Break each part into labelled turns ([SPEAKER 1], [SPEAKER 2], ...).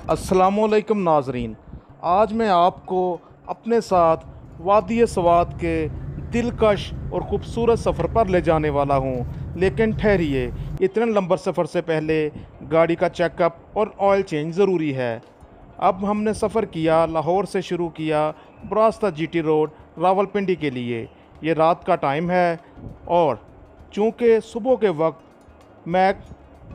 [SPEAKER 1] अस्सलामुअलैकुम नाजरीन। आज मैं आपको अपने साथ वादी स्वात के दिलकश और ख़ूबसूरत सफ़र पर ले जाने वाला हूँ। लेकिन ठहरिए, इतने लंबे सफ़र से पहले गाड़ी का चेकअप और ऑयल चेंज ज़रूरी है। अब हमने सफ़र किया, लाहौर से शुरू किया, बरास्ता जीटी रोड रावलपिंडी के लिए। ये रात का टाइम है और चूँकि सुबह के वक्त मैं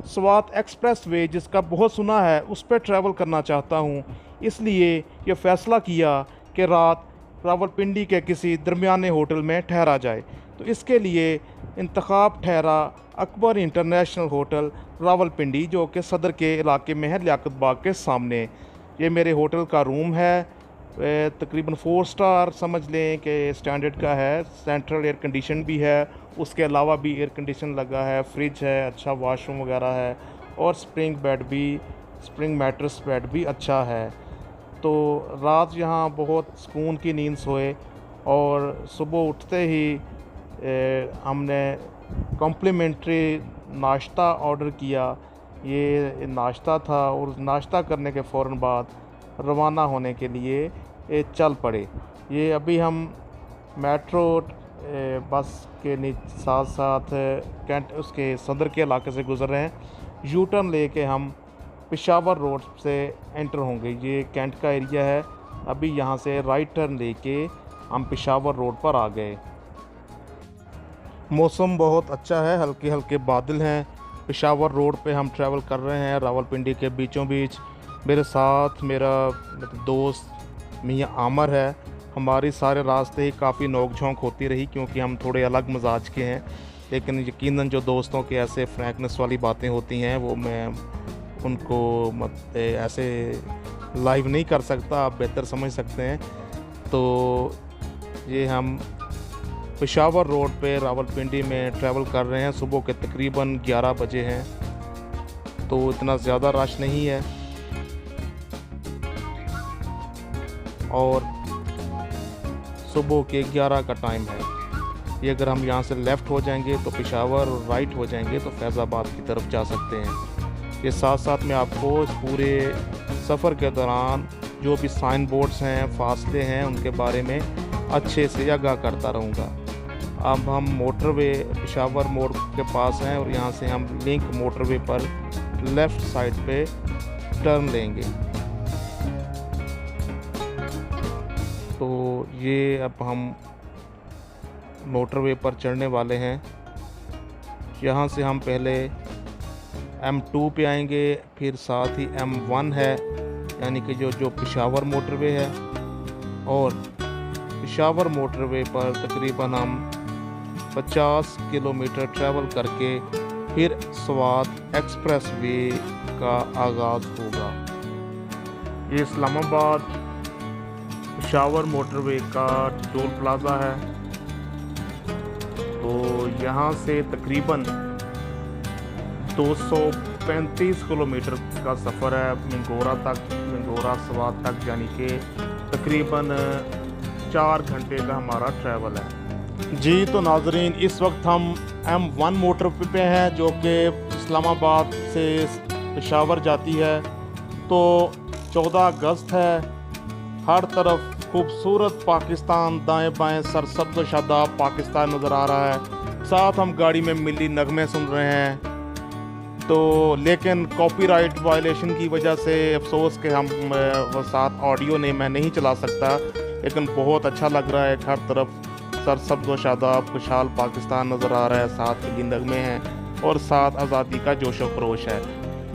[SPEAKER 1] स्वात एक्सप्रेस वे जिसका बहुत सुना है उस पर ट्रैवल करना चाहता हूँ, इसलिए ये फ़ैसला किया कि रात रावलपिंडी के किसी दरमियाने होटल में ठहरा जाए। तो इसके लिए इंतखाब ठहरा अकबर इंटरनेशनल होटल रावलपिंडी, जो कि सदर के इलाके में है, लियाकत बाग के सामने। ये मेरे होटल का रूम है, तकरीबन 4 स्टार समझ लें कि स्टैंडर्ड का है। सेंट्रल एयर कंडीशन भी है, उसके अलावा भी एयर कंडीशन लगा है, फ्रिज है, अच्छा वॉशरूम वगैरह है और स्प्रिंग मैट्रेस बेड भी अच्छा है। तो रात यहाँ बहुत सुकून की नींद सोए और सुबह उठते ही हमने कॉम्प्लीमेंट्री नाश्ता ऑर्डर किया। ये नाश्ता था और नाश्ता करने के फ़ौरन बाद रवाना होने के लिए चल पड़े। ये अभी हम मेट्रो बस के साथ साथ कैंट उसके सदर के इलाके से गुज़र रहे हैं। यू टर्न लेके हम पेशावर रोड से एंटर होंगे। ये कैंट का एरिया है। अभी यहाँ से राइट टर्न लेके हम पेशावर रोड पर आ गए। मौसम बहुत अच्छा है, हल्के हल्के बादल हैं। पेशावर रोड पे हम ट्रैवल कर रहे हैं रावलपिंडी के बीचों बीच। मेरे साथ मेरा दोस्त मियाँ आमर है। हमारी सारे रास्ते ही काफ़ी नोक झोंक होती रही क्योंकि हम थोड़े अलग मिजाज के हैं, लेकिन यकीनन जो दोस्तों के ऐसे फ्रैंकनेस वाली बातें होती हैं वो मैं उनको ऐसे लाइव नहीं कर सकता, आप बेहतर समझ सकते हैं। तो ये हम पेशावर रोड पे रावलपिंडी में ट्रैवल कर रहे हैं। सुबह के तकरीबन 11 बजे हैं, तो इतना ज़्यादा रश नहीं है। और सुबह के 11 का टाइम है। ये अगर हम यहाँ से लेफ़्ट हो जाएंगे तो पेशावर और राइट हो जाएंगे तो फैज़ाबाद की तरफ जा सकते हैं। ये साथ साथ मैं आपको इस पूरे सफ़र के दौरान जो भी साइन बोर्ड्स हैं, फासले हैं, उनके बारे में अच्छे से आगाह करता रहूँगा। अब हम मोटरवे पेशावर मोड़ के पास हैं और यहाँ से हम लिंक मोटरवे पर लेफ़्ट साइड पे टर्न लेंगे। तो ये अब हम मोटरवे पर चढ़ने वाले हैं। यहाँ से हम पहले M2 पे आएंगे, फिर साथ ही M1 है, यानी कि जो पेशावर मोटरवे है। और पेशावर मोटरवे पर तकरीबन हम 50 किलोमीटर ट्रैवल करके फिर स्वात एक्सप्रेस वे का आगाज़ होगा। ये इस्लामाबाद पेशावर मोटरवे का टोल प्लाज़ा है। तो यहाँ से तकरीबन 235 किलोमीटर का सफ़र है मिंगोरा स्वात तक, यानी कि तकरीबन 4 घंटे का हमारा ट्रैवल है। जी तो नाजरीन, इस वक्त हम M1 मोटरवे पे हैं जो कि इस्लामाबाद से पेशावर जाती है। तो 14 अगस्त है, हर तरफ खूबसूरत पाकिस्तान, दाएं बाएं सरसब्ज़ व शादाब पाकिस्तान नज़र आ रहा है। साथ हम गाड़ी में मिली नगमे सुन रहे हैं। तो लेकिन कॉपीराइट वायलेशन की वजह से अफसोस कि हम वो साथ ऑडियो मैं नहीं चला सकता, लेकिन बहुत अच्छा लग रहा है। हर तरफ सरसब्ज़ व शादाब खुशहाल पाकिस्तान नज़र आ रहा है, साथ मिली नगमे हैं और साथ आज़ादी का जोश व खरोश है।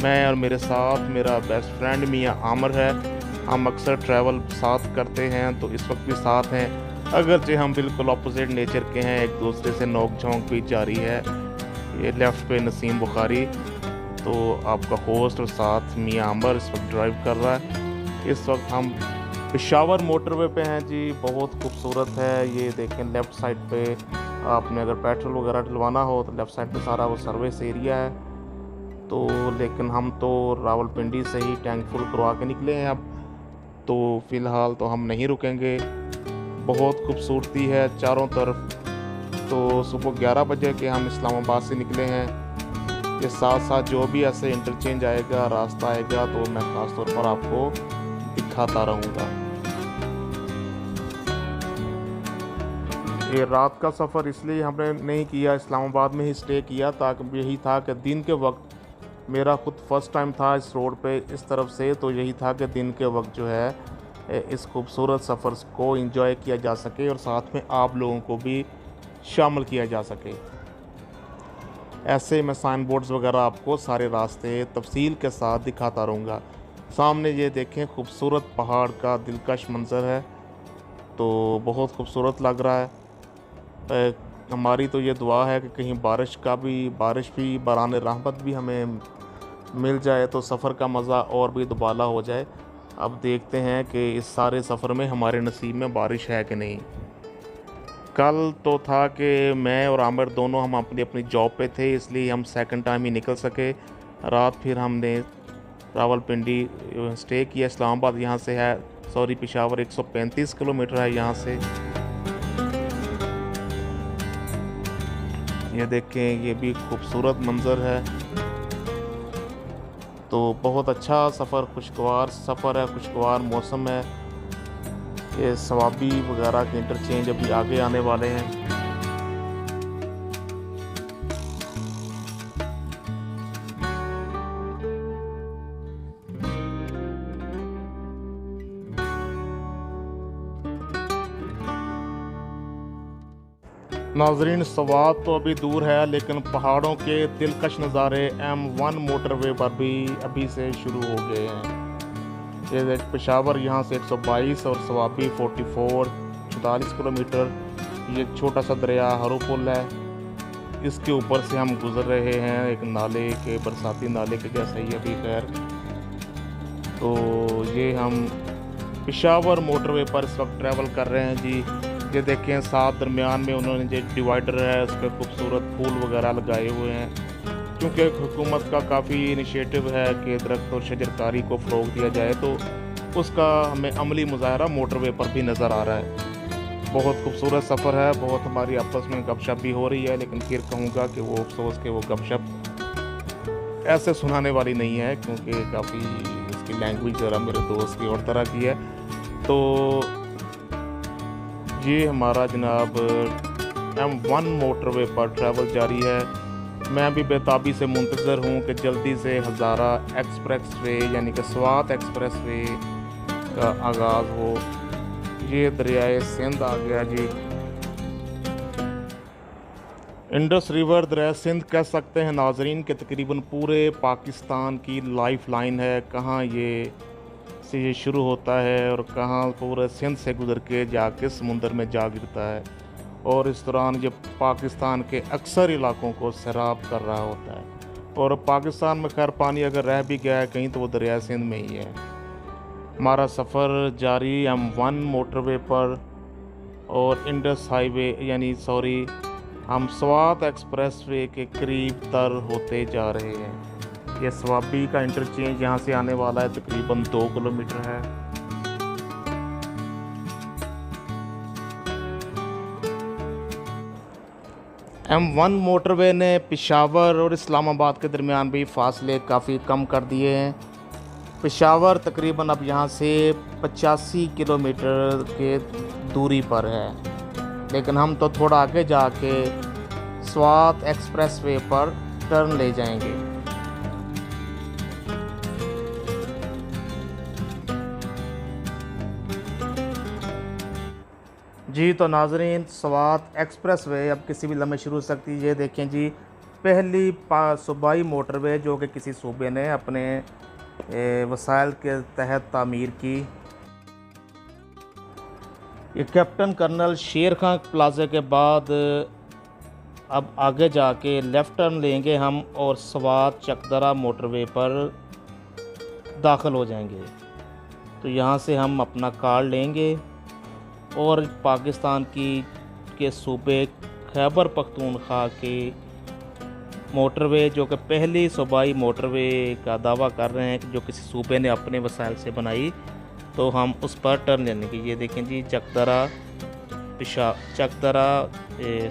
[SPEAKER 1] मैं और मेरे साथ मेरा बेस्ट फ्रेंड मियाँ आमर है। हम अक्सर ट्रैवल साथ करते हैं, तो इस वक्त भी साथ हैं, अगरचे हम बिल्कुल अपोजिट नेचर के हैं। एक दूसरे से नोक झोंक भी जारी है। ये लेफ़्ट पे नसीम बुखारी, तो आपका होस्ट और साथ मियाँ आमर इस वक्त ड्राइव कर रहा है। इस वक्त हम पेशावर मोटरवे पे हैं जी, बहुत खूबसूरत है। ये देखें लेफ़्ट साइड पे, आपने अगर पेट्रोल वगैरह डलवाना हो तो लेफ़्ट साइड पे सारा वो सर्विस एरिया है। तो लेकिन हम तो रावलपिंडी से ही टैंक फुल करवा के निकले हैं। अब तो फ़िलहाल तो हम नहीं रुकेंगे। बहुत खूबसूरती है चारों तरफ। तो सुबह 11 बजे के हम इस्लामाबाद से निकले हैं ये साथ साथ जो भी ऐसे इंटरचेंज आएगा, रास्ता आएगा, तो मैं ख़ास तौर पर आपको दिखाता रहूँगा। ये रात का सफ़र इसलिए हमने नहीं किया, इस्लामाबाद में ही स्टे किया, ताकि यही था कि दिन के वक्त, मेरा खुद फर्स्ट टाइम था इस रोड पे इस तरफ से, तो यही था कि दिन के वक्त जो है इस खूबसूरत सफ़र को एंजॉय किया जा सके और साथ में आप लोगों को भी शामिल किया जा सके। ऐसे मैं साइन बोर्ड्स वगैरह आपको सारे रास्ते तफसील के साथ दिखाता रहूँगा। सामने ये देखें, खूबसूरत पहाड़ का दिलकश मंज़र है, तो बहुत खूबसूरत लग रहा है। हमारी तो ये दुआ है कि कहीं बारिश भी बरान रहमत भी हमें मिल जाए, तो सफ़र का मज़ा और भी दुबाला हो जाए। अब देखते हैं कि इस सारे सफ़र में हमारे नसीब में बारिश है कि नहीं। कल तो था कि मैं और आमिर दोनों हम अपनी अपनी जॉब पे थे, इसलिए हम सेकंड टाइम ही निकल सके। रात फिर हमने रावलपिंडी स्टे किया। इस्लामाबाद यहाँ से है, पेशावर 135 किलोमीटर है यहाँ से। ये देखें, ये भी खूबसूरत मंज़र है। तो बहुत अच्छा सफ़र, खुशगवार सफ़र है, खुशगवार मौसम है। ये सवाबी वगैरह के इंटरचेंज अभी आगे आने वाले हैं। नाजरीन, स्वात तो अभी दूर है, लेकिन पहाड़ों के दिलकश नज़ारे M1 मोटरवे पर भी अभी से शुरू हो गए हैं। ये पेशावर यहाँ से 122 और सवाबी 44 किलोमीटर। ये एक छोटा सा दरिया हरो पुल है, इसके ऊपर से हम गुज़र रहे हैं, एक नाले के, बरसाती नाले के जैसा ही अभी खैर। तो ये हम पेशावर मोटरवे पर इस वक्त ट्रैवल कर रहे हैं जी। ये देखें, साथ दरमियान में उन्होंने जो डिवाइडर है उस पर खूबसूरत फूल वगैरह लगाए हुए हैं, क्योंकि हुकूमत का काफ़ी इनिशिएटिव है कि दरख्त और शजरकारी को फ़रोग़ दिया जाए, तो उसका हमें अमली मुज़ाहरा मोटरवे पर भी नज़र आ रहा है। बहुत खूबसूरत सफ़र है, बहुत हमारी आपस में गपशप भी हो रही है, लेकिन फिर कहूँगा कि वो अफसोस के वो गपशप ऐसे सुनाने वाली नहीं है, क्योंकि काफ़ी इसकी लैंग्वेज ज़रा मेरे दोस्त की और तरह की है। तो ये हमारा जनाब M1 मोटरवे पर ट्रैवल जारी है। मैं भी बेताबी से मुंतज़र हूँ कि जल्दी से हज़ारा एक्सप्रेसवे यानी कि स्वात एक्सप्रेसवे का आगाज़ हो। ये दरियाए सिंध आ गया जी। इंडस रिवर दरिया सिंध कह सकते हैं नाजरीन के तकरीबन पूरे पाकिस्तान की लाइफ लाइन है। कहाँ ये शुरू होता है और कहाँ पूरे सिंध से गुज़र के जाके समुंदर में जा गिरता है, और इस दौरान ये पाकिस्तान के अक्सर इलाकों को सैराब कर रहा होता है। और पाकिस्तान में खैर पानी अगर रह भी गया है कहीं, तो वो दरिया सिंध में ही है। हमारा सफ़र जारी M1 मोटरवे पर, और इंडस हाईवे हम स्वात एक्सप्रेसवे के करीब तर होते जा रहे हैं। ये सवाबी का इंटरचेंज यहाँ से आने वाला है, तकरीबन 2 किलोमीटर है। M1 मोटरवे ने पेशावर और इस्लामाबाद के दरमियान भी फासले काफ़ी कम कर दिए हैं। पेशावर तकरीबन अब यहाँ से 85 किलोमीटर के दूरी पर है, लेकिन हम तो थोड़ा आगे जाके स्वात एक्सप्रेसवे पर टर्न ले जाएंगे। जी तो नाजरीन, स्वात एक्सप्रेसवे अब किसी भी लम्हे शुरू हो सकती है। ये देखें जी, पहली सूबाई मोटरवे जो कि किसी सूबे ने अपने वसाइल के तहत तामीर की। ये कैप्टन कर्नल शेर खां प्लाजा के बाद अब आगे जाके लेफ़्ट टर्न लेंगे हम, और स्वात चकदरा मोटरवे पर दाखिल हो जाएंगे। तो यहाँ से हम अपना कार्ड लेंगे और पाकिस्तान के सूबे खैबर पख्तूनख्वा के मोटरवे, जो कि पहली सूबाई मोटरवे का दावा कर रहे हैं कि जो किसी सूबे ने अपने वसाइल से बनाई, तो हम उस पर टर्न लेने की। ये देखें जी, चकदरा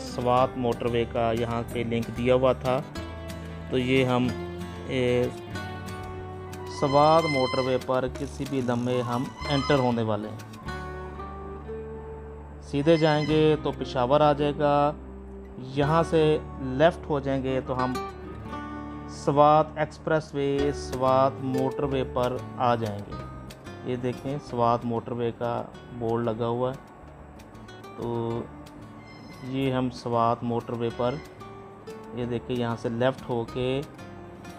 [SPEAKER 1] स्वात मोटरवे का यहाँ पे लिंक दिया हुआ था।
[SPEAKER 2] तो ये हम स्वात मोटरवे पर किसी भी लम्हे हम एंटर होने वाले हैं। सीधे जाएंगे तो पेशावर आ जाएगा, यहाँ से लेफ़्ट हो जाएंगे तो हम स्वात एक्सप्रेसवे स्वात मोटरवे पर आ जाएंगे। ये देखें स्वात मोटरवे का बोर्ड लगा हुआ है। तो ये हम स्वात मोटरवे पर, ये देखिए यहाँ से लेफ़्ट होके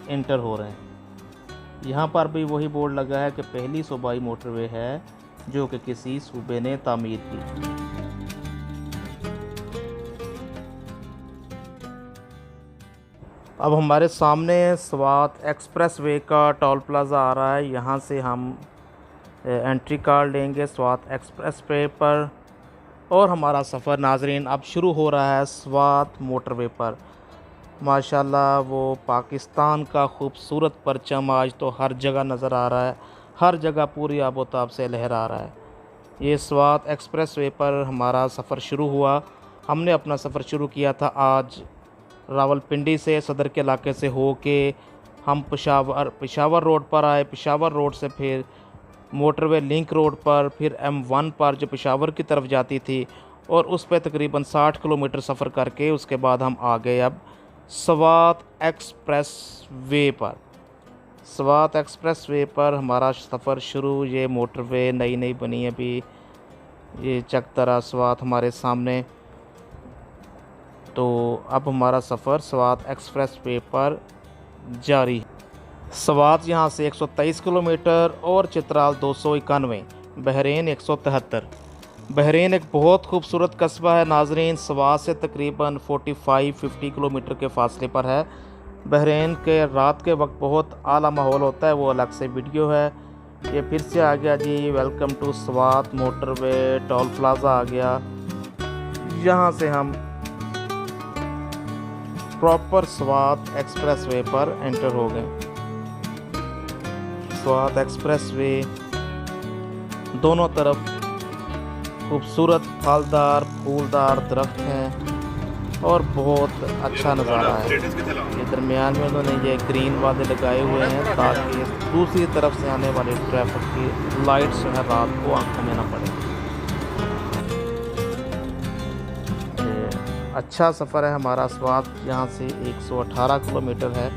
[SPEAKER 2] एंटर हो रहे हैं। यहाँ पर भी वही बोर्ड लगा है कि पहली सूबाई मोटरवे है जो कि किसी सूबे ने तामीर की। अब हमारे सामने स्वात एक्सप्रेसवे का टोल प्लाज़ा आ रहा है। यहाँ से हम एंट्री कार्ड लेंगे स्वात एक्सप्रेसवे पर और हमारा सफ़र नाज़रीन अब शुरू हो रहा है स्वात मोटरवे पर। माशाल्लाह वो पाकिस्तान का खूबसूरत परचम आज तो हर जगह नज़र आ रहा है, हर जगह पूरी आबोताब से लहरा रहा है। ये स्वात एक्सप्रेसवे पर हमारा सफ़र शुरू हुआ। हमने अपना सफ़र शुरू किया था आज रावलपिंडी से, सदर के इलाके से होके हम पेशावर रोड पर आए। पेशावर रोड से फिर मोटरवे लिंक रोड पर, फिर M1 पर जो पेशावर की तरफ जाती थी, और उस पर तकरीबन 60 किलोमीटर सफ़र करके उसके बाद हम आ गए अब स्वात एक्सप्रेस वे पर। स्वात एक्सप्रेस वे पर हमारा सफ़र शुरू। ये मोटरवे नई नई बनी है अभी, ये चकतरा स्वात हमारे सामने। तो अब हमारा सफ़र स्वात एक्सप्रेस वे पर जारी। स्वात यहाँ से 123 किलोमीटर और चित्राल 291, बहरीन 173। बहरीन एक बहुत खूबसूरत कस्बा है नाजरीन, स्वात से तकरीबन 45-50 किलोमीटर के फासले पर है। बहरीन के रात के वक्त बहुत आला माहौल होता है, वो अलग से वीडियो है। ये फिर से आ गया जी, welcome to Swat motorway, toll plaza आ गया। यहाँ से हम प्रॉपर स्वात एक्सप्रेसवे पर एंटर हो गए। स्वात एक्सप्रेसवे दोनों तरफ खूबसूरत फलदार फूलदार दरख्त हैं और बहुत अच्छा नज़ारा है। ये दरमियान में उन्होंने ये ग्रीन वादे लगाए हुए हैं ताकि दूसरी तरफ से आने वाले ट्रैफिक की लाइट्स जो है रात को आंखों में ना पड़े। अच्छा सफ़र है हमारा। स्वात यहाँ से 118 किलोमीटर है।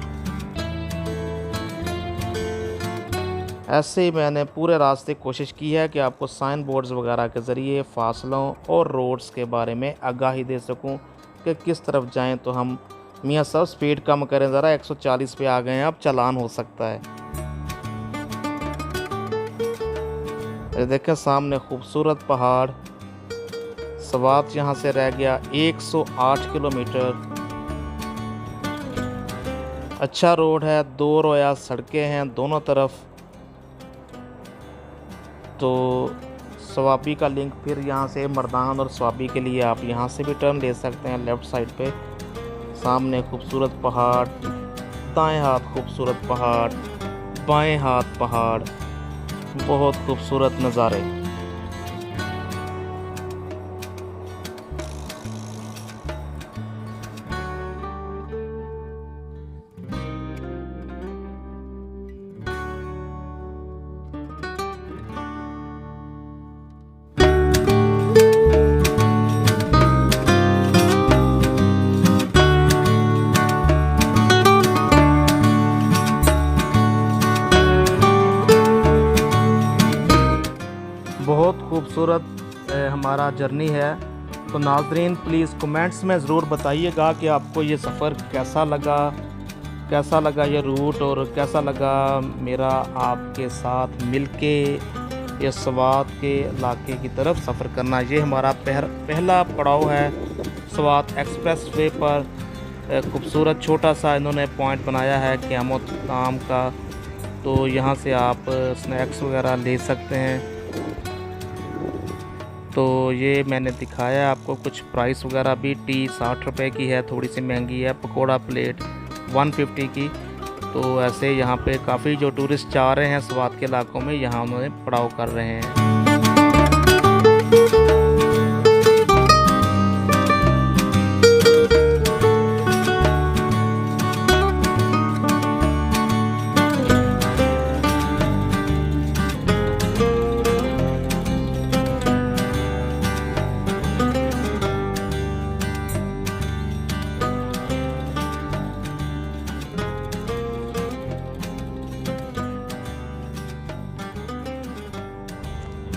[SPEAKER 2] ऐसे ही मैंने पूरे रास्ते कोशिश की है कि आपको साइन बोर्ड्स वगैरह के ज़रिए फासलों और रोड्स के बारे में आगाही दे सकूं कि किस तरफ जाएं। तो हम मियाँ साहब स्पीड कम करें ज़रा, 140 पे आ गए हैं, अब चालान हो सकता है। ये देखें सामने खूबसूरत पहाड़। स्वात यहाँ से रह गया 108 किलोमीटर। अच्छा रोड है, 2 रोया सड़कें हैं दोनों तरफ। तो स्वाबी का लिंक फिर यहाँ से मर्दान और स्वाबी के लिए आप यहाँ से भी टर्न ले सकते हैं लेफ़्ट साइड पे। सामने खूबसूरत पहाड़, दाएं हाथ खूबसूरत पहाड़, बाएं हाथ पहाड़, बहुत खूबसूरत नज़ारे। बहुत खूबसूरत हमारा जर्नी है। तो नाजरीन प्लीज़ कमेंट्स में ज़रूर बताइएगा कि आपको ये सफ़र कैसा लगा ये रूट, और कैसा लगा मेरा आपके साथ मिलके ये स्वात के इलाके की तरफ सफ़र करना। ये हमारा पहला पड़ाव है स्वात एक्सप्रेस वे पर। खूबसूरत छोटा सा इन्होंने पॉइंट बनाया है क़यामत नाम का, तो यहाँ से आप स्नैक्स वगैरह ले सकते हैं। तो ये मैंने दिखाया आपको कुछ प्राइस वगैरह भी। टी 60 रुपए की है, थोड़ी सी महंगी है। पकोड़ा प्लेट 150 की। तो ऐसे यहाँ पे काफ़ी जो टूरिस्ट जा रहे हैं स्वात के इलाकों में, यहाँ उन्होंने पड़ाव कर रहे हैं।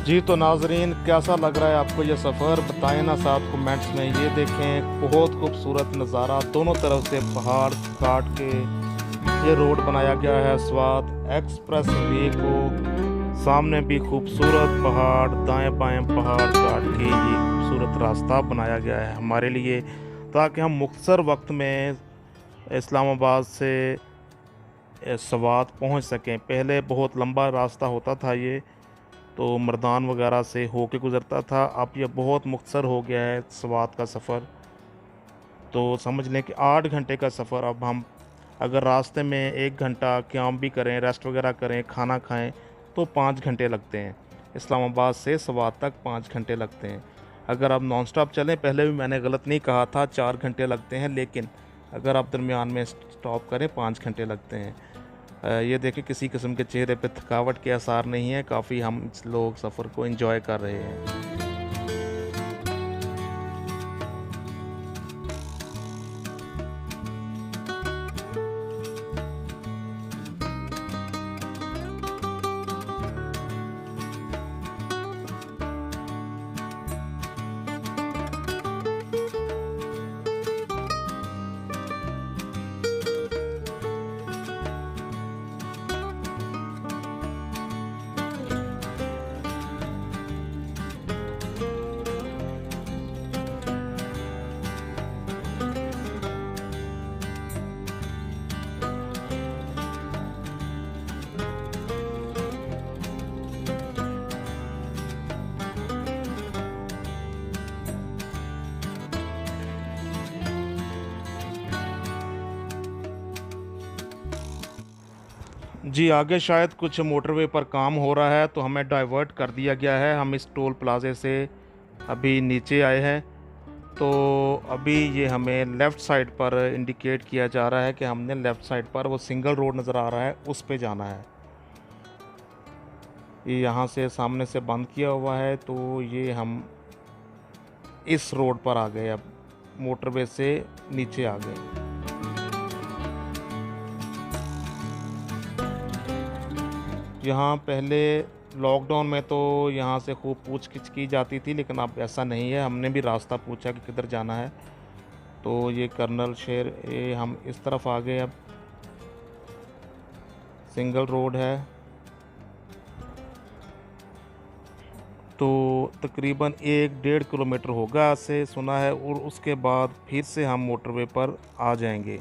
[SPEAKER 1] जी तो नाजरीन, कैसा लग रहा है आपको ये सफ़र, बताएं ना साथ कमेंट्स में। ये देखें, बहुत खूबसूरत नज़ारा, दोनों तरफ से पहाड़ काट के ये रोड बनाया गया है स्वात एक्सप्रेस वे को। सामने भी खूबसूरत पहाड़, दाएं बाएं पहाड़ काट के ये खूबसूरत रास्ता बनाया गया है हमारे लिए, ताकि हम मुख्तसर वक्त में इस्लामाबाद से स्वात पहुंच सकें। पहले बहुत लंबा रास्ता होता था ये, तो मर्दान वगैरह से होके गुज़रता था। अब ये बहुत मुख्तसर हो गया है स्वात का सफ़र। तो समझ लें कि 8 घंटे का सफ़र अब हम अगर रास्ते में 1 घंटा क्याम भी करें, रेस्ट वगैरह करें, खाना खाएं, तो 5 घंटे लगते हैं। इस्लामाबाद से स्वात तक 5 घंटे लगते हैं। अगर आप नॉन स्टॉप चलें, पहले भी मैंने गलत नहीं कहा था, 4 घंटे लगते हैं, लेकिन अगर आप दरमियान में स्टॉप करें 5 घंटे लगते हैं। ये देखें, किसी किस्म के चेहरे पे थकावट के आसार नहीं है। काफ़ी हम लोग सफ़र को एंजॉय कर रहे हैं। जी, आगे शायद कुछ मोटरवे पर काम हो रहा है, तो हमें डाइवर्ट कर दिया गया है। हम इस टोल प्लाज़े से अभी नीचे आए हैं, तो अभी ये हमें लेफ़्ट साइड पर इंडिकेट किया जा रहा है कि हमने लेफ़्ट साइड पर वो सिंगल रोड नज़र आ रहा है, उस पे जाना है। ये यहाँ से सामने से बंद किया हुआ है, तो ये हम इस रोड पर आ गए, अब मोटरवे से नीचे आ गए। यहाँ पहले लॉकडाउन में तो यहाँ से खूब पूछ-गिछ की जाती थी, लेकिन अब ऐसा नहीं है। हमने भी रास्ता पूछा कि किधर जाना है, तो ये कर्नल शेर, ये हम इस तरफ आ गए। अब सिंगल रोड है, तो तकरीबन 1-1.5 किलोमीटर होगा ऐसे सुना है, और उसके बाद फिर से हम मोटरवे पर आ जाएंगे।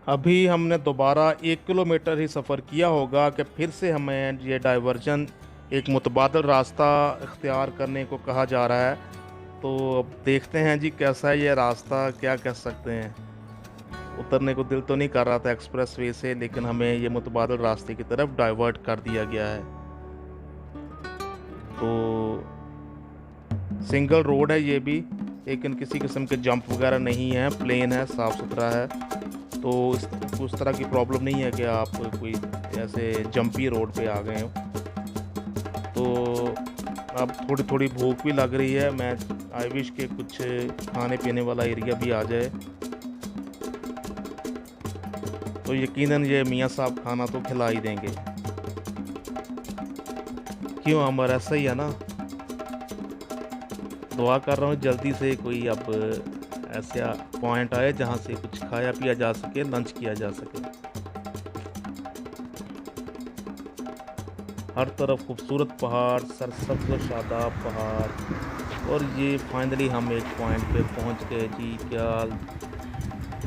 [SPEAKER 1] अभी हमने दोबारा 1 किलोमीटर ही सफ़र किया होगा कि फिर से हमें ये डाइवर्जन, एक मुतबादल रास्ता इख्तियार करने को कहा जा रहा है। तो अब देखते हैं जी कैसा है ये रास्ता, क्या कह सकते हैं। उतरने को दिल तो नहीं कर रहा था एक्सप्रेस वे से, लेकिन हमें ये मुतबादल रास्ते की तरफ डाइवर्ट कर दिया गया है। तो सिंगल रोड है ये भी, लेकिन किसी किस्म के जंप वगैरह नहीं है, प्लेन है, साफ़ सुथरा है। तो उस तरह की प्रॉब्लम नहीं है कि आप कोई ऐसे जंपी रोड पे आ गए हो। तो अब थोड़ी थोड़ी भूख भी लग रही है। मैं आई विश के कुछ खाने पीने वाला एरिया भी आ जाए, तो यकीनन ये मियाँ साहब खाना तो खिला ही देंगे। क्यों अमर, ऐसा ही है ना। दुआ कर रहा हूँ जल्दी से कोई अब ऐसा पॉइंट आए जहाँ से कुछ खाया पिया जा सके, लंच किया जा सके। हर तरफ खूबसूरत पहाड़, सरसब्ज़ व शादाब पहाड़। और ये फाइनली हम एक पॉइंट पे पहुंच गए जी। क्या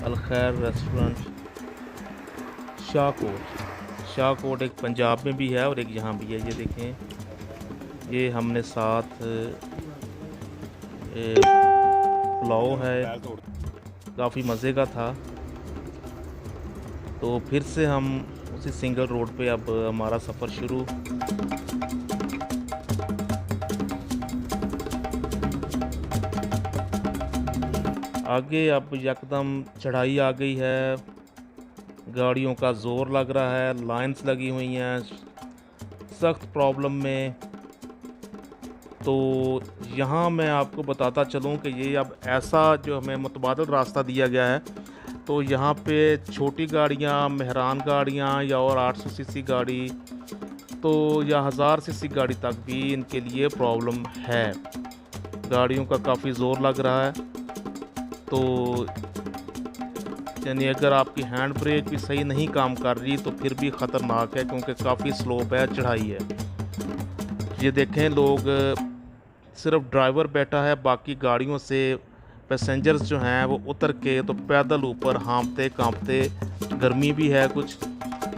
[SPEAKER 1] अल खैर रेस्टोरेंट, शाहकोट एक पंजाब में भी है और एक यहाँ भी है। ये देखें, ये हमने साथ पुलाव है, काफ़ी मज़े का था।
[SPEAKER 2] तो फिर से हम उसी सिंगल रोड पे अब हमारा सफ़र शुरू। आगे अब यकदम चढ़ाई आ गई है, गाड़ियों का ज़ोर लग रहा है, लाइंस लगी हुई हैं सख्त प्रॉब्लम में। तो यहाँ मैं आपको बताता चलूँ कि ये अब ऐसा जो हमें मुतबादल रास्ता दिया गया है, तो यहाँ पे छोटी गाड़ियाँ, मेहरान गाड़ियाँ या और 800 सीसी गाड़ी तो या 1000 सीसी गाड़ी तक भी इनके लिए प्रॉब्लम है। गाड़ियों का काफ़ी ज़ोर लग रहा है। तो यानी अगर आपकी हैंड ब्रेक भी सही नहीं काम कर रही तो फिर भी ख़तरनाक है, क्योंकि काफ़ी स्लोप है, चढ़ाई है। ये देखें, लोग सिर्फ ड्राइवर बैठा है, बाकी गाड़ियों से पैसेंजर्स जो हैं वो उतर के तो पैदल ऊपर हाँफते कांपते, गर्मी भी है कुछ,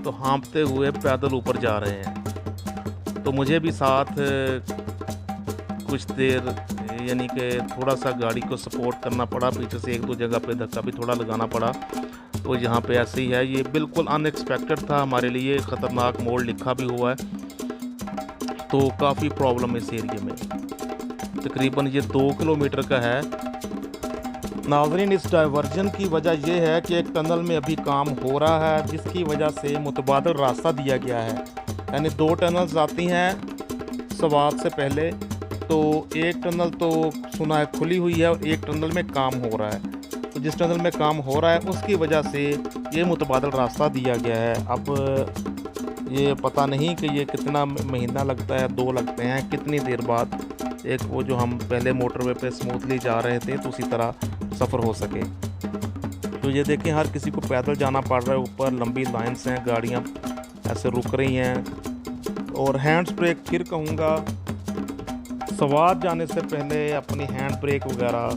[SPEAKER 2] तो हाँफते हुए पैदल ऊपर जा रहे हैं। तो मुझे भी साथ कुछ देर यानी कि थोड़ा सा गाड़ी को सपोर्ट करना पड़ा, पीछे से एक दो जगह पे धक्का भी थोड़ा लगाना पड़ा। तो यहाँ पे ऐसे ही है, ये बिल्कुल अनएक्सपेक्टेड था हमारे लिए, ख़तरनाक मोड़ लिखा भी हुआ है। तो काफ़ी प्रॉब्लम इस एरिया में। तकरीबन ये 2 किलोमीटर का है। नाज़रीन, इस डाइवर्जन की वजह यह है कि एक टनल में अभी काम हो रहा है, जिसकी वजह से मुतबादल रास्ता दिया गया है। यानी 2 टनल्स आती हैं सवात से पहले, तो एक टनल तो सुना है खुली हुई है और एक टनल में काम हो रहा है। तो जिस टनल में काम हो रहा है उसकी वजह से ये मुतबादल रास्ता दिया गया है। अब ये पता नहीं कि ये कितना महीना लगता है, 2 लगते हैं, कितनी देर बाद एक वो जो हम पहले मोटरवे पे स्मूथली जा रहे थे तो उसी तरह सफ़र हो सके। तो ये देखें, हर किसी को पैदल जाना पड़ रहा है, ऊपर लंबी लाइन्स हैं, गाड़ियाँ ऐसे रुक रही हैं। और हैंड्स ब्रेक फिर कहूँगा, सवार जाने से पहले अपनी हैंड ब्रेक वगैरह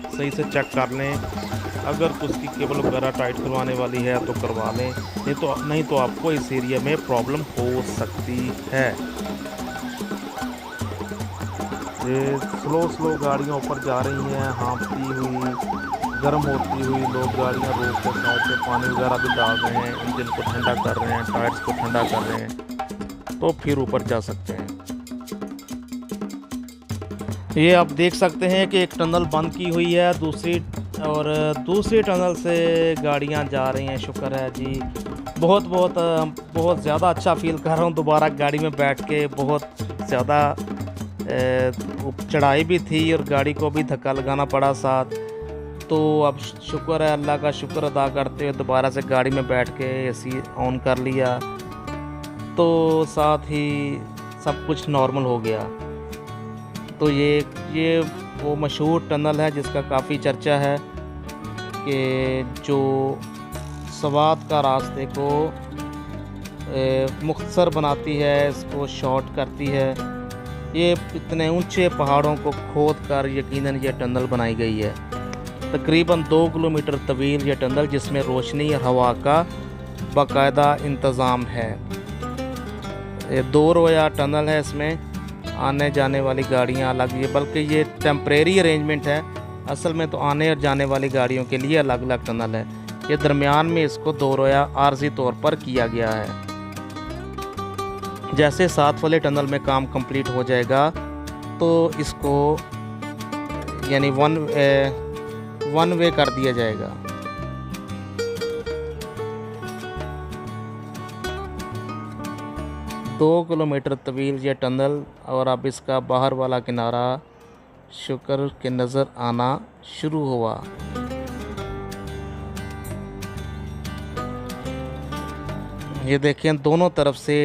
[SPEAKER 2] सही से चेक कर लें। अगर उसकी केबल वगैरह टाइट करवाने वाली है तो करवा लें, नहीं तो आपको इस एरिया में प्रॉब्लम हो सकती है। ये स्लो गाड़ियाँ ऊपर जा रही हैं, हाँफती हुई, गर्म होती हुई। लोग गाड़ियाँ रोक कर साइड पे पानी वगैरह भी डाल रहे हैं, इंजन को ठंडा कर रहे हैं, टायर्स को ठंडा कर रहे हैं, तो फिर ऊपर जा सकते हैं। ये आप देख सकते हैं कि एक टनल बंद की हुई है, दूसरी टनल से गाड़ियां जा रही हैं। शुक्र है जी, बहुत ज़्यादा अच्छा फील कर रहा हूँ दोबारा गाड़ी में बैठ के। बहुत ज़्यादा चढ़ाई भी थी और गाड़ी को भी धक्का लगाना पड़ा साथ। तो अब शुक्र है, अल्लाह का शुक्र अदा करते हुए दोबारा से गाड़ी में बैठ के एसी ऑन कर लिया, तो साथ ही सब कुछ नॉर्मल हो गया। तो ये वो मशहूर टनल है जिसका काफ़ी चर्चा है कि जो सवात का रास्ते को मुख्तसर बनाती है, इसको शॉर्ट करती है। ये इतने ऊंचे पहाड़ों को खोद कर यकीनन ये टनल बनाई गई है। तकरीबन 2 किलोमीटर तवील ये टनल, जिसमें रोशनी और हवा का बाकायदा इंतज़ाम है। ये 2 रोया टनल है, इसमें आने जाने वाली गाड़ियां अलग, ये बल्कि ये टेम्परेरी अरेंजमेंट है। असल में तो आने और जाने वाली गाड़ियों के लिए अलग अलग टनल है। ये दरमियान में इसको 2 रोया आर्जी तौर पर किया गया है। जैसे 7 वाले टनल में काम कंप्लीट हो जाएगा तो इसको यानी वन वे कर दिया जाएगा। दो किलोमीटर तवील ये टनल, और अब इसका बाहर वाला किनारा शुक्र के नज़र आना शुरू हुआ। ये देखें, दोनों तरफ से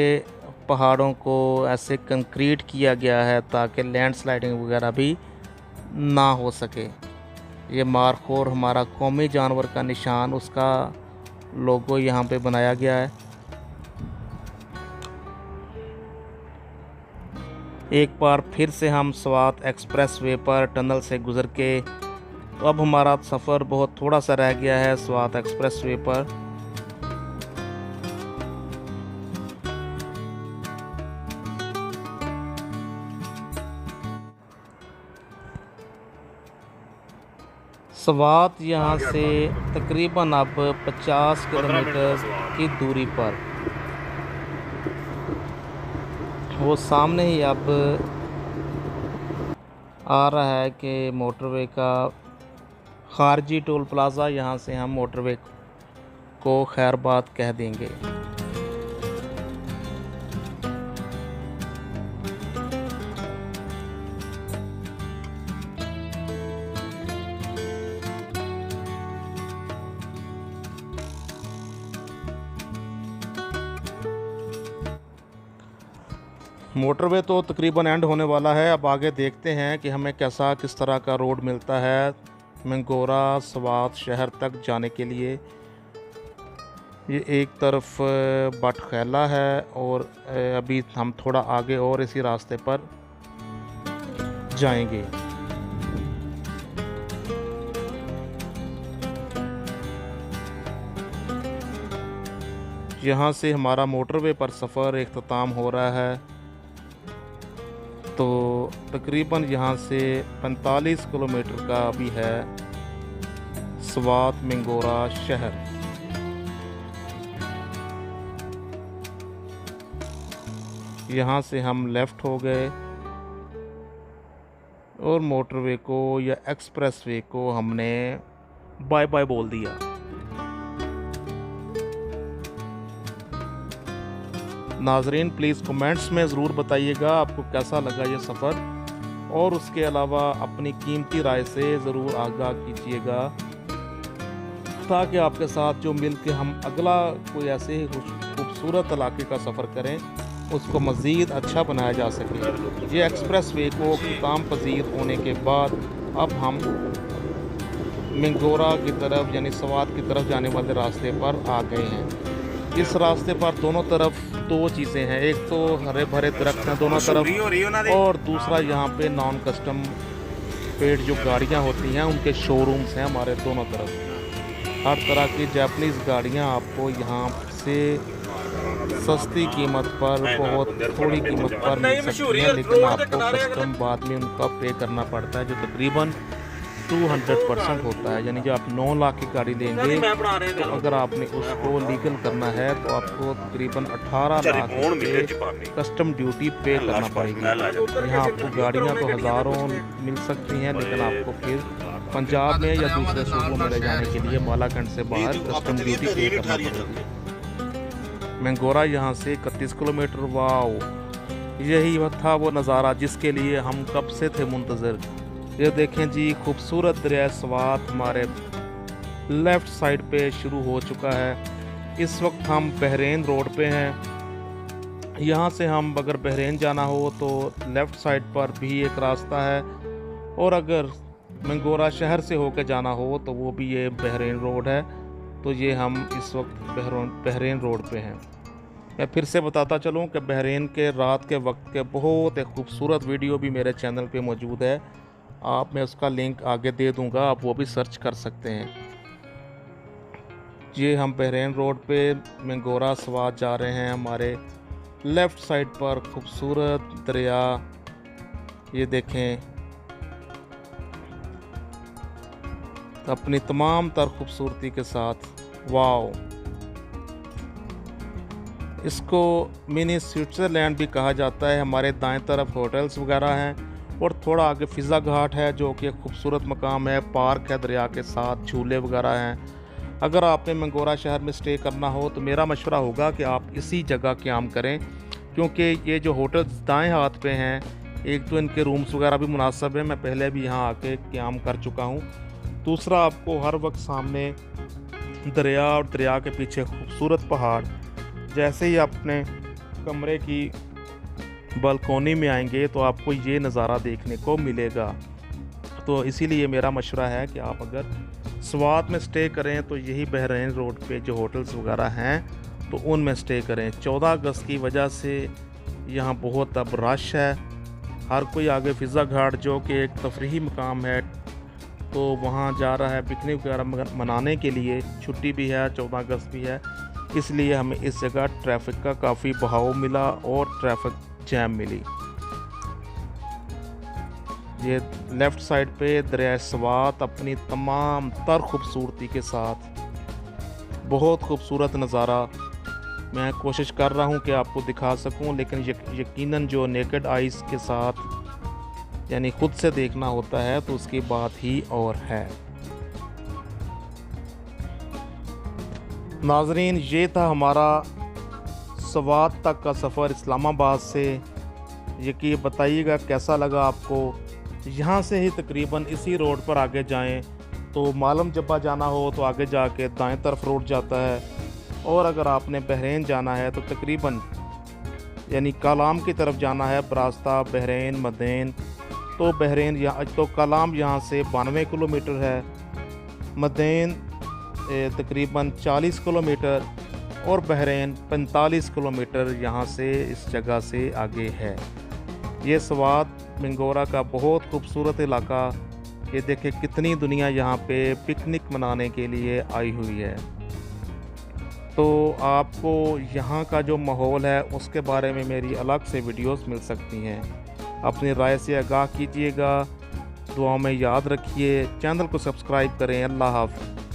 [SPEAKER 2] पहाड़ों को ऐसे कंक्रीट किया गया है ताकि लैंडस्लाइडिंग वगैरह भी ना हो सके। ये मारखोर हमारा कौमी जानवर का निशान, उसका लोगो यहाँ पे बनाया गया है। एक बार फिर से हम स्वात एक्सप्रेस वे पर टनल से गुज़र के, तो अब हमारा सफ़र बहुत थोड़ा सा रह गया है स्वात एक्सप्रेस वे पर। स्वात यहाँ से तकरीबन अब 50 किलोमीटर की दूरी पर, वो सामने ही अब आ रहा है कि मोटरवे का खारजी टोल प्लाज़ा। यहाँ से हम मोटरवे को खैरबाद कह देंगे। मोटरवे तो तकरीबन एंड होने वाला है। अब आगे देखते हैं कि हमें किस तरह का रोड मिलता है मंगोरा स्वात शहर तक जाने के लिए। ये एक तरफ बटखैला है और अभी हम थोड़ा आगे और इसी रास्ते पर जाएंगे। यहाँ से हमारा मोटरवे पर सफ़र इख्तिताम हो रहा है। तो तकरीबन यहाँ से 45 किलोमीटर का अभी है स्वात मंगोरा शहर। यहाँ से हम लेफ़्ट हो गए और मोटरवे को या एक्सप्रेसवे को हमने बाय बाय बोल दिया। नाजरीन प्लीज़ कमेंट्स में ज़रूर बताइएगा आपको कैसा लगा ये सफ़र, और उसके अलावा अपनी कीमती राय से ज़रूर आगाह कीजिएगा ताकि आपके साथ जो मिल के हम अगला कोई ऐसे ही खूबसूरत इलाके का सफ़र करें उसको मज़ीद अच्छा बनाया जा सके। ये एक्सप्रेस वे को इख्तिताम पजीर होने के बाद अब हम मंगोरा की तरफ यानी स्वात की तरफ जाने वाले रास्ते पर आ गए हैं। इस रास्ते पर दोनों तरफ दो चीज़ें हैं, एक तो हरे भरे दरख्त हैं दोनों तरफ, और दूसरा यहाँ पे नॉन कस्टम पेड जो गाड़ियाँ होती हैं उनके शोरूम्स हैं हमारे दोनों तरफ। हर तरह की जापानीज़ गाड़ियाँ आपको यहाँ से सस्ती कीमत पर, बहुत थोड़ी कीमत पर मिल सकती हैं, लेकिन आपको कस्टम बाद में उनका पे करना पड़ता है जो तकरीबन 200% होता है। यानी जब आप 9 लाख की गाड़ी लेंगे तो अगर आपने उसको लीगल करना है तो आपको तकरीबन 18 लाख के कस्टम ड्यूटी पे करना पड़ेगी। यहाँ आपको गाड़ियाँ तो हज़ारों मिल सकती हैं, लेकिन आपको फिर पंजाब में या दूसरे सूबों में ले जाने के लिए बालाकंड से बाहर कस्टम ड्यूटी पे करना पड़ेगी। मंगोरा यहाँ से 31 किलोमीटर। वाओ, यही था वो नज़ारा जिसके लिए हम कब से थे मुंतज़िर। ये देखें जी, खूबसूरत दरिया स्वात हमारे लेफ़्ट साइड पे शुरू हो चुका है। इस वक्त हम बहरीन रोड पे हैं। यहाँ से हम अगर बहरीन जाना हो तो लेफ़्ट साइड पर भी एक रास्ता है, और अगर मंगोरा शहर से होकर जाना हो तो वो भी ये बहरीन रोड है। तो ये हम इस वक्त बहरीन रोड पे हैं। मैं फिर से बताता चलूँ कि बहरीन के रात के वक्त के बहुत एक खूबसूरत वीडियो भी मेरे चैनल पे मौजूद है। मैं उसका लिंक आगे दे दूंगा, आप वो भी सर्च कर सकते हैं। ये हम बहरीन रोड पे मंगोरा स्वात जा रहे हैं। हमारे लेफ़्ट साइड पर खूबसूरत दरिया, ये देखें, अपनी तमाम तर खूबसूरती के साथ। वाओ, इसको मिनी स्विट्ज़रलैंड भी कहा जाता है। हमारे दाएं तरफ होटल्स वगैरह हैं और थोड़ा आगे फ़िज़ा घाट है जो कि एक खूबसूरत मकाम है, पार्क है दरिया के साथ, झूले वगैरह हैं। अगर आपने मंगोरा शहर में स्टे करना हो तो मेरा मशवरा होगा कि आप इसी जगह क़याम करें, क्योंकि ये जो होटल्स दाएं हाथ पे हैं, एक तो इनके रूम्स वगैरह भी मुनासिब है, मैं पहले भी यहाँ आके क़याम कर चुका हूँ। दूसरा, आपको हर वक्त सामने दरिया और दरिया के पीछे खूबसूरत पहाड़। जैसे ही अपने कमरे की बालकोनी में आएंगे तो आपको ये नज़ारा देखने को मिलेगा। तो इसीलिए मेरा मशवरा है कि आप अगर स्वात में स्टे करें तो यही बहरीन रोड पे जो होटल्स वगैरह हैं तो उनमें स्टे करें। 14 अगस्त की वजह से यहाँ बहुत अब रश है। हर कोई आगे फ़िज़ा घाट जो कि एक तफरीही मकाम है तो वहाँ जा रहा है पिकनिक वगैरह मनाने के लिए। छुट्टी भी है, 14 अगस्त भी है, इसलिए हमें इस जगह ट्रैफिक का काफ़ी बहाव मिला और ट्रैफिक जैम मिली।
[SPEAKER 1] ये लेफ़्ट साइड पे दरिया स्वात अपनी तमाम तर खूबसूरती के साथ, बहुत खूबसूरत नज़ारा। मैं कोशिश कर रहा हूँ कि आपको दिखा सकूँ, लेकिन यकीनन जो नेकेड आइज़ के साथ यानी ख़ुद से देखना होता है तो उसकी बात ही और है। नाज़रीन, ये था हमारा स्वात तक का सफ़र इस्लामाबाद से। यकीन बताइएगा कैसा लगा आपको। यहाँ से ही तकरीबन इसी रोड पर आगे जाएं तो मालम जब्बा जाना हो तो आगे जाके दाएं तरफ रोड जाता है, और अगर आपने बहरीन जाना है तो तकरीबन यानी कालाम की तरफ जाना है, बरास्ता बहरीन मदेन। तो बहरीन यहाँ तो कालाम यहाँ से 92 किलोमीटर है, मदेन तकरीबन 40 किलोमीटर और बहरीन 45 किलोमीटर यहाँ से इस जगह से आगे है। ये स्वात मिंगोरा का बहुत खूबसूरत इलाका। ये देखें कितनी दुनिया यहाँ पे पिकनिक मनाने के लिए आई हुई है। तो आपको यहाँ का जो माहौल है उसके बारे में मेरी अलग से वीडियोस मिल सकती हैं। अपनी राय से आगाह कीजिएगा। दुआओं में याद रखिए। चैनल को सब्सक्राइब करें। अल्लाह हाफ़िज़।